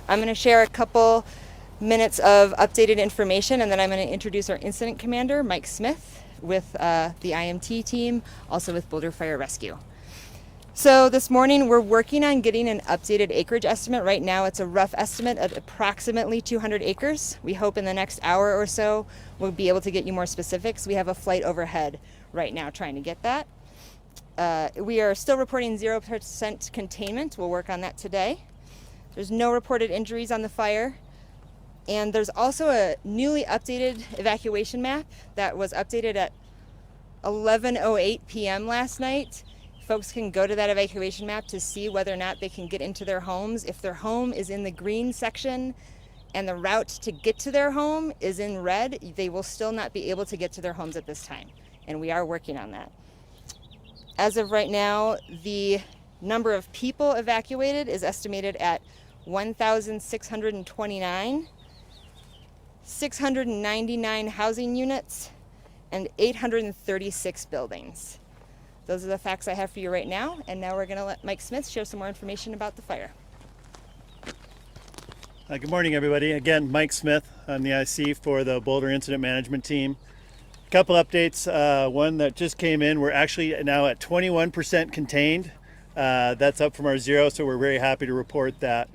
I'm going to share a couple minutes of updated information, and then I'm going to introduce our incident commander, Mike Smith, with the IMT team, also with Boulder Fire Rescue. So this morning we're working on getting an updated acreage estimate. Right now it's a rough estimate of approximately 200 acres. We hope in the next hour or so we'll be able to get you more specifics. We have a flight overhead right now trying to get that. We are still reporting 0% containment. We'll work on that today. There's no reported injuries on the fire. And there's also a newly updated evacuation map that was updated at 11:08 p.m. last night. Folks can go to that evacuation map to see whether or not they can get into their homes. If their home is in the green section and the route to get to their home is in red, they will still not be able to get to their homes at this time. And we are working on that. As of right now, the number of people evacuated is estimated at 1,629, 699 housing units, and 836 buildings. Those are the facts I have for you right now, and now we're going to let Mike Smith share some more information about the fire. Good morning, everybody. Again, Mike Smith. I'm the IC for the Boulder Incident Management Team. A couple updates. One that just came in, we're actually now at 21% contained. That's up from our 0, so we're very happy to report that.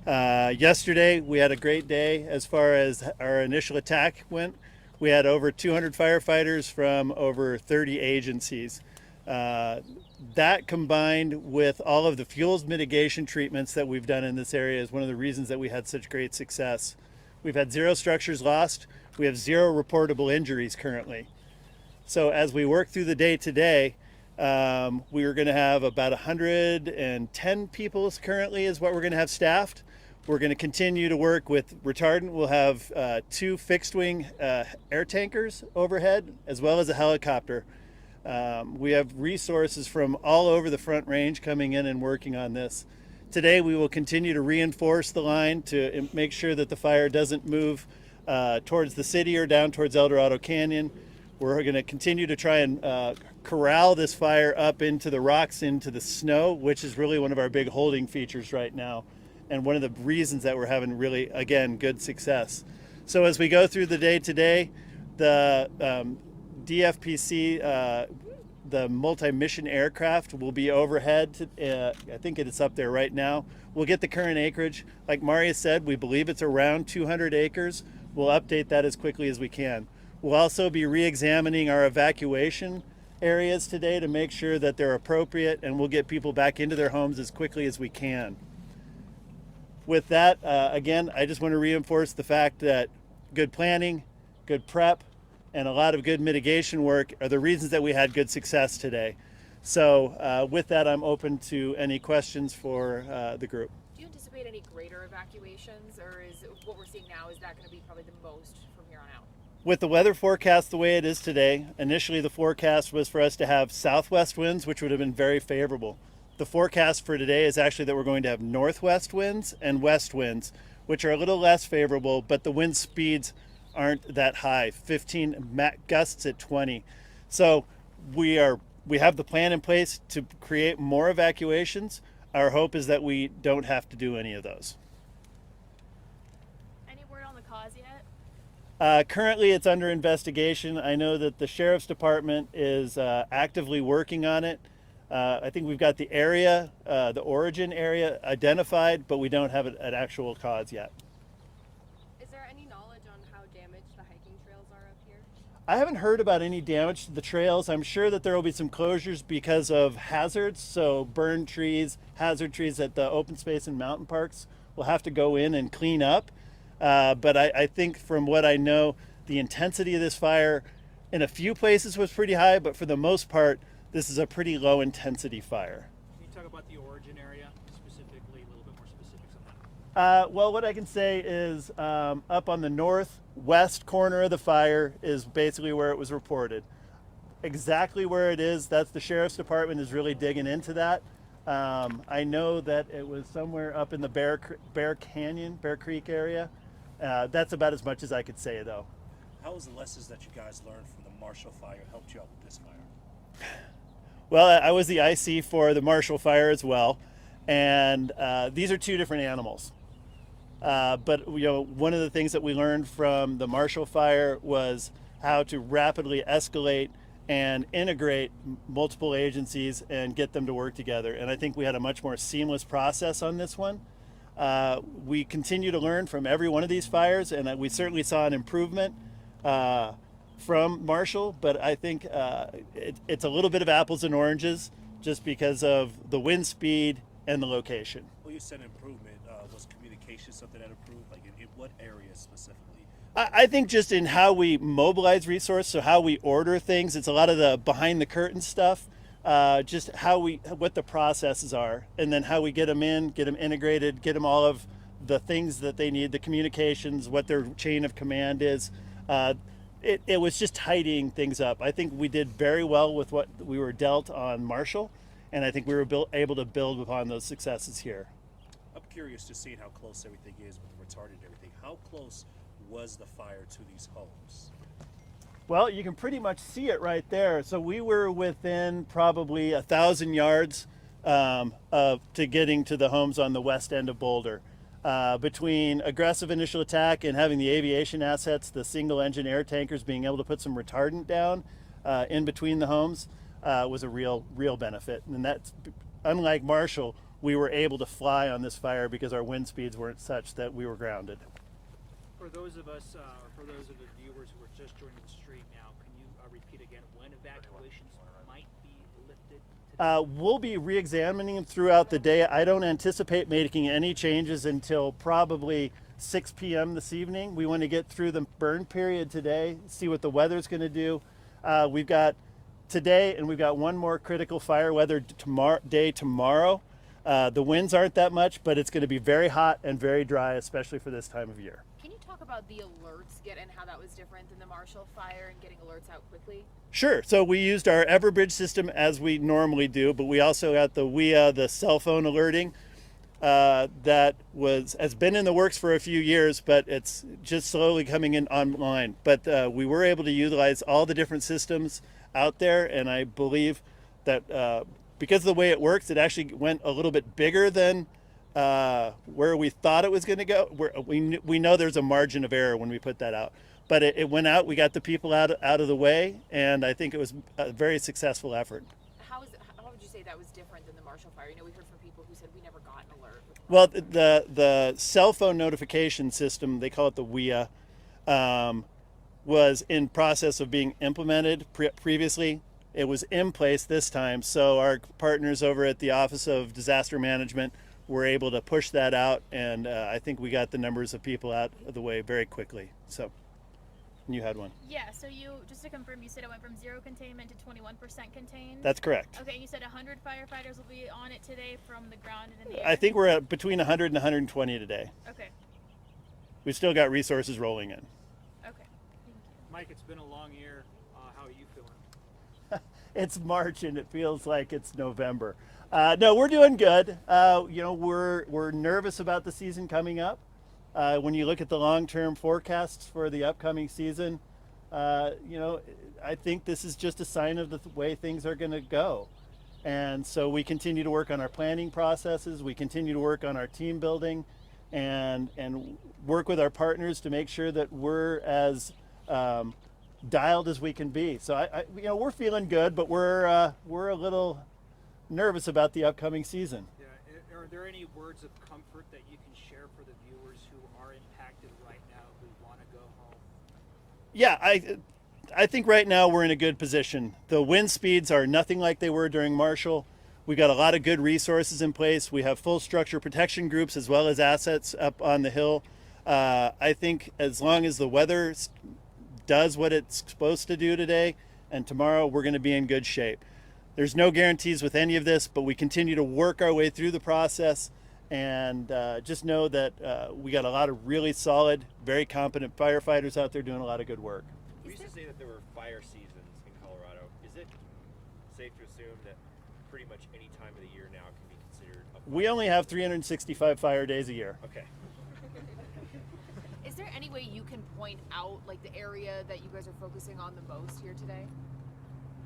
Yesterday, we had a great day as far as our initial attack went. We had over 200 firefighters from over 30 agencies. That combined with all of the fuels mitigation treatments that we've done in this area is one of the reasons that we had such great success. We've had 0 structures lost. We have 0 reportable injuries currently. So as we work through the day today, we are going to have about 110 people currently is what we're going to have staffed. We're going to continue to work with retardant. We'll have 2 fixed wing air tankers overhead as well as a helicopter. We have resources from all over the Front Range coming in and working on this. Today we will continue to reinforce the line to make sure that the fire doesn't move towards the city or down towards El Dorado Canyon. We're going to continue to try and corral this fire up into the rocks, into the snow, which is really one of our big holding features right now, and one of the reasons that we're having really, again, good success. So as we go through the day today, the DFPC, the multi-mission aircraft will be overhead. I think it's up there right now. We'll get the current acreage. Like Maria said, we believe it's around 200 acres. We'll update that as quickly as we can. We'll also be re-examining our evacuation areas today to make sure that they're appropriate, and we'll get people back into their homes as quickly as we can. With that, again, I just want to reinforce the fact that good planning, good prep, and a lot of good mitigation work are the reasons that we had good success today. So with that, I'm open to any questions for the group. Do you anticipate any greater evacuations, or is what we're seeing now, is that going to be probably the most from here on out? With the weather forecast the way it is today, initially the forecast was for us to have southwest winds, which would have been very favorable. The forecast for today is actually that we're going to have northwest winds and west winds, which are a little less favorable, but the wind speeds aren't that high, 15 gusts at 20. So we have the plan in place to create more evacuations. Our hope is that we don't have to do any of those. Any word on the cause yet? Currently it's under investigation. I know that the Sheriff's Department is actively working on it. I think we've got the area, the origin area identified, but we don't have an actual cause yet. Is there any knowledge on how damaged the hiking trails are up here? I haven't heard about any damage to the trails. I'm sure that there will be some closures because of hazards, so burned trees, hazard trees at the open space and mountain parks will have to go in and clean up. But I think from what I know, the intensity of this fire in a few places was pretty high, but for the most part, this is a pretty low intensity fire. Can you talk about the origin area specifically, a little bit more specifics on that? Well, what I can say is up on the northwest corner of the fire is basically where it was reported. Exactly where it is, that's the Sheriff's Department is really digging into that. I know that it was somewhere up in the Bear Creek area. That's about as much as I could say, though. How was the lessons that you guys learned from the Marshall Fire helped you out with this fire? Well, I was the IC for the Marshall Fire as well, and these are 2 different animals. But one of the things that we learned from the Marshall Fire was how to rapidly escalate and integrate multiple agencies and get them to work together. And I think we had a much more seamless process on this one. We continue to learn from every one of these fires, and we certainly saw an improvement from Marshall, but I think it's a little bit of apples and oranges just because of the wind speed and the location. Well, you said improvement. Was communication something that improved? Like in what areas specifically? I think just in how we mobilize resources, so how we order things. It's a lot of the behind the curtain stuff, just what the processes are, and then how we get them in, get them integrated, get them all of the things that they need, the communications, what their chain of command is. It was just tidying things up. I think we did very well with what we were dealt on Marshall, and I think we were able to build upon those successes here. I'm curious to see how close everything is with the retardant and everything. How close was the fire to these homes? Well, you can pretty much see it right there. So we were within probably 1,000 yards to getting to the homes on the west end of Boulder. Between aggressive initial attack and having the aviation assets, the single engine air tankers, being able to put some retardant down in between the homes was a real benefit. And that's, unlike Marshall, we were able to fly on this fire because our wind speeds weren't such that we were grounded. For those of us, for those of the viewers who are just joining the stream now, can you repeat again when evacuations might be lifted today? We'll be re-examining them throughout the day. I don't anticipate making any changes until probably 6 p.m. this evening. We want to get through the burn period today, see what the weather's going to do. We've got today, and we've got one more critical fire weather day tomorrow. The winds aren't that much, but it's going to be very hot and very dry, especially for this time of year. Can you talk about the alerts and how that was different than the Marshall Fire and getting alerts out quickly? Sure. So we used our Everbridge system as we normally do, but we also got the WIA, the cell phone alerting, that has been in the works for a few years, but it's just slowly coming in online. But we were able to utilize all the different systems out there, and I believe that because of the way it works, it actually went a little bit bigger than where we thought it was going to go. We know there's a margin of error when we put that out, but it went out. We got the people out of the way, and I think it was a very successful effort. How would you say that was different than the Marshall Fire? We heard from people who said we never got an alert. Well, the cell phone notification system, they call it the WIA, was in process of being implemented previously. It was in place this time, so our partners over at the Office of Disaster Management were able to push that out, and I think we got the numbers of people out of the way very quickly. So, you had one. Yeah, so just to confirm, you said it went from 0 containment to 21% contained? That's correct. Okay, and you said 100 firefighters will be on it today from the ground and in the air? I think we're at between 100 and 120 today. Okay, We've still got resources rolling in. okay, thank you. Mike, it's been a long year. How are you feeling? It's March and it feels like it's November. No, we're doing good. We're nervous about the season coming up. When you look at the long-term forecasts for the upcoming season, I think this is just a sign of the way things are going to go. And so we continue to work on our planning processes. We continue to work on our team building, and work with our partners to make sure that we're as dialed as we can be. So we're feeling good, but we're a little nervous about the upcoming season. Yeah. Are there any words of comfort that you can share for the viewers who are impacted right now who want to go home? Yeah, I think right now we're in a good position. The wind speeds are nothing like they were during Marshall. We got a lot of good resources in place. We have full structure protection groups as well as assets up on the hill. I think as long as the weather does what it's supposed to do today and tomorrow, we're going to be in good shape. There's no guarantees with any of this, but we continue to work our way through the process, and just know that we got a lot of really solid, very competent firefighters out there doing a lot of good work. We used to say that there were fire seasons in Colorado. Is it safe to assume that pretty much any time of the year now can be considered a fire? We only have 365 fire days a year. Okay. Is there any way you can point out the area that you guys are focusing on the most here today?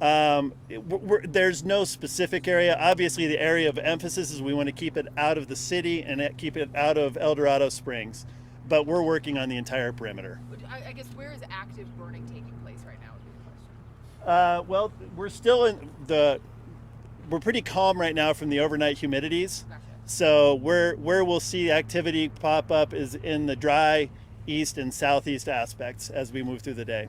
There's no specific area. Obviously, the area of emphasis is we want to keep it out of the city and keep it out of El Dorado Springs. But we're working on the entire perimeter. I guess where is active burning taking place right now would be the question. Well, we're still we're pretty calm right now from the overnight humidities. Gotcha. So where we'll see activity pop up is in the dry east and southeast aspects as we move through the day.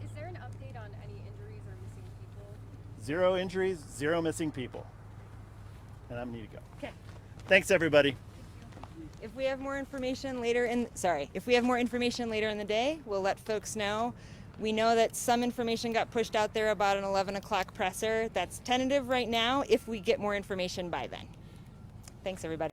Is there an update on any injuries or missing people? 0 injuries, 0 missing people. And I'm need to go. Okay. Thanks, everybody. If we have more information later in the day, we'll let folks know. We know that some information got pushed out there about an 11 o'clock presser. That's tentative right now if we get more information by then. Thanks, everybody.